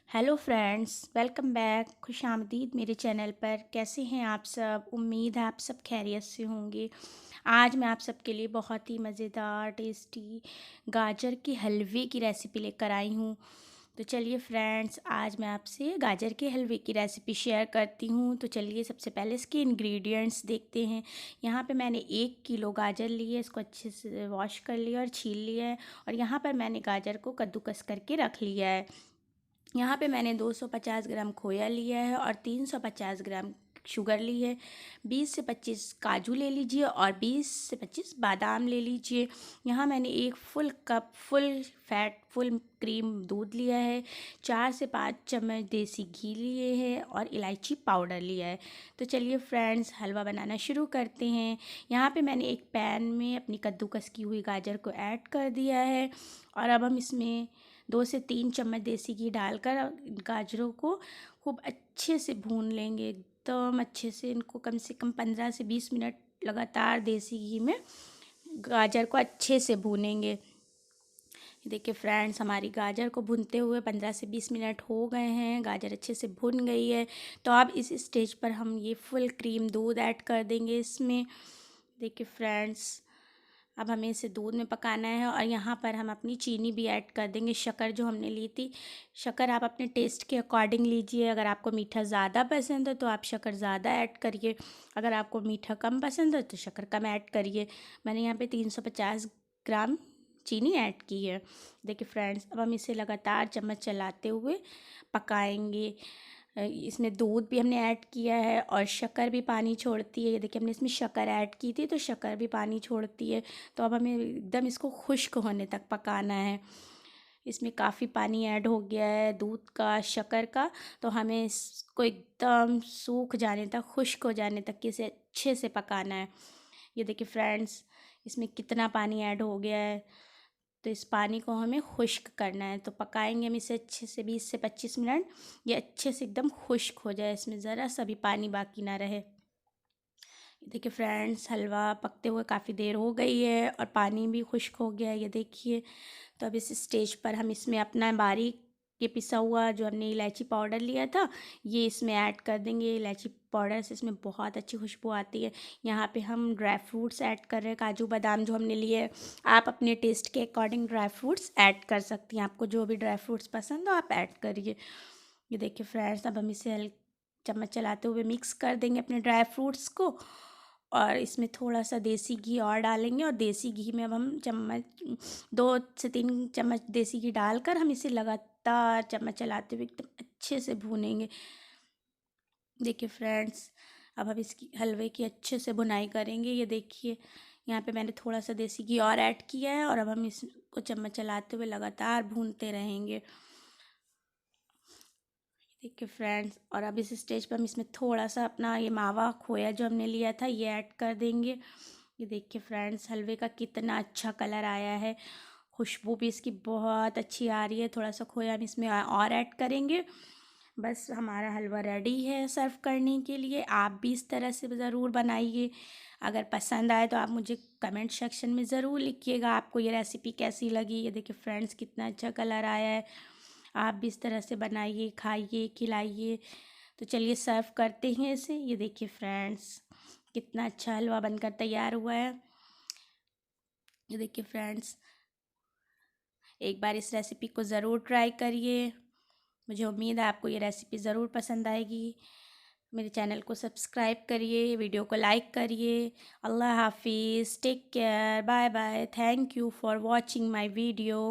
Hello friends, welcome back. खुशामदीद मेरे channel पर। कैसे हैं आप सब? उम्मीद है आप सब खैरियत से होंगे। आज मैं आप सबके लिए बहुत ही मज़ेदार टेस्टी गाजर के हलवे की रेसिपी लेकर आई हूँ। तो चलिए फ्रेंड्स, आज मैं आपसे गाजर के हलवे की रेसिपी शेयर करती हूँ। तो चलिए सबसे पहले इसके इंग्रेडिएंट्स देखते हैं। यहाँ पे मैंने 1 किलो गाजर ली है, इसको अच्छे से वॉश कर लिया और छील लिया है। और यहाँ पर मैंने गाजर को कद्दूकस करके रख लिया है। यहाँ पे मैंने 250 ग्राम खोया लिया है और 350 ग्राम शुगर ली है। 20 से 25 काजू ले लीजिए और 20 से 25 बादाम ले लीजिए। यहाँ मैंने एक full cup full fat full cream दूध लिया है। 4 से 5 चम्मच देसी घी लिए हैं और इलायची पाउडर लिया है। तो चलिए फ्रेंड्स, हलवा बनाना शुरू करते हैं। यहाँ पे मैंने एक पैन में अपनी कद्दूकस की हुई गाजर को ऐड कर दिया है और अब हम इसमें 2 से 3 चम्मच देसी घी डालकर गाजरों को खूब अच्छे से भून लेंगे। एकदम अच्छे से इनको कम से कम 15 से 20 मिनट लगातार देसी घी में गाजर को अच्छे से भूनेंगे। देखिए फ्रेंड्स, हमारी गाजर को भूनते हुए 15 से 20 मिनट हो गए हैं। गाजर अच्छे से भुन गई है। तो अब इस स्टेज पर हम ये फुल क्रीम दूध ऐड कर देंगे इसमें। देखिए फ्रेंड्स, अब हमें इसे दूध में पकाना है और यहाँ पर हम अपनी चीनी भी ऐड कर देंगे। शक्कर जो हमने ली थी, शक्कर आप अपने टेस्ट के अकॉर्डिंग लीजिए। अगर आपको मीठा ज़्यादा पसंद है तो आप शक्कर ज़्यादा ऐड करिए, अगर आपको मीठा कम पसंद है तो शक्कर कम ऐड करिए। मैंने यहाँ पे 350 ग्राम चीनी ऐड की है। देखिए फ्रेंड्स, अब हम इसे लगातार चम्मच चलाते हुए पकाएंगे। इसमें दूध भी हमने ऐड किया है और शक्कर भी पानी छोड़ती है। ये देखिए, हमने इसमें शक्कर ऐड की थी तो शक्कर भी पानी छोड़ती है। तो अब हमें एकदम इसको खुश्क होने तक पकाना है। इसमें काफ़ी पानी ऐड हो गया है दूध का, शक्कर का। तो हमें इसको एकदम सूख जाने तक, खुश्क हो जाने तक इसे अच्छे से पकाना है। ये देखिए फ्रेंड्स, इसमें कितना पानी ऐड हो गया है। तो इस पानी को हमें खुश्क करना है। तो पकाएंगे हम इसे अच्छे से 20 से 25 मिनट। ये अच्छे से एकदम खुश्क हो जाए, इसमें ज़रा सा भी पानी बाकी ना रहे। देखिए फ्रेंड्स, हलवा पकते हुए काफ़ी देर हो गई है और पानी भी खुश्क हो गया है, ये देखिए। तो अब इस स्टेज पर हम इसमें अपना बारीक ये पिसा हुआ जो हमने इलायची पाउडर लिया था, ये इसमें ऐड कर देंगे। इलायची पाउडर से इसमें बहुत अच्छी खुशबू आती है। यहाँ पे हम ड्राई फ्रूट्स ऐड कर रहे हैं, काजू बादाम जो हमने लिए हैं। आप अपने टेस्ट के अकॉर्डिंग ड्राई फ्रूट्स ऐड कर सकती हैं, आपको जो भी ड्राई फ्रूट्स पसंद हो आप ऐड करिए। ये देखिए फ्रेंड्स, अब हम इसे चम्मच चलाते हुए मिक्स कर देंगे अपने ड्राई फ्रूट्स को। और इसमें थोड़ा सा देसी घी और डालेंगे और देसी घी में अब हम 2 से 3 चम्मच देसी घी डालकर हम इसे लगातार चम्मच चलाते हुए एकदम अच्छे से भूनेंगे। देखिए फ्रेंड्स, अब हम इसकी हलवे की अच्छे से भुनाई करेंगे। ये देखिए, यहाँ पे मैंने थोड़ा सा देसी घी और ऐड किया है और अब हम इसको चम्मच चलाते हुए लगातार भूनते रहेंगे। देखिए फ्रेंड्स, और अब इस स्टेज पर हम इसमें थोड़ा सा अपना ये मावा खोया जो हमने लिया था ये ऐड कर देंगे। ये देखिए फ्रेंड्स, हलवे का कितना अच्छा कलर आया है, खुशबू भी इसकी बहुत अच्छी आ रही है। थोड़ा सा खोया हम इसमें और ऐड करेंगे। बस हमारा हलवा रेडी है सर्व करने के लिए। आप भी इस तरह से ज़रूर बनाइए। अगर पसंद आए तो आप मुझे कमेंट सेक्शन में ज़रूर लिखिएगा आपको ये रेसिपी कैसी लगी। ये देखिए फ्रेंड्स, कितना अच्छा कलर आया है। आप भी इस तरह से बनाइए, खाइए, खिलाइए। तो चलिए सर्व करते हैं इसे। ये देखिए फ्रेंड्स, कितना अच्छा हलवा बनकर तैयार हुआ है। ये देखिए फ्रेंड्स, एक बार इस रेसिपी को ज़रूर ट्राई करिए। मुझे उम्मीद है आपको ये रेसिपी ज़रूर पसंद आएगी। मेरे चैनल को सब्सक्राइब करिए, वीडियो को लाइक करिए। अल्लाह हाफिज़, take care, bye bye, thank you for watching my video.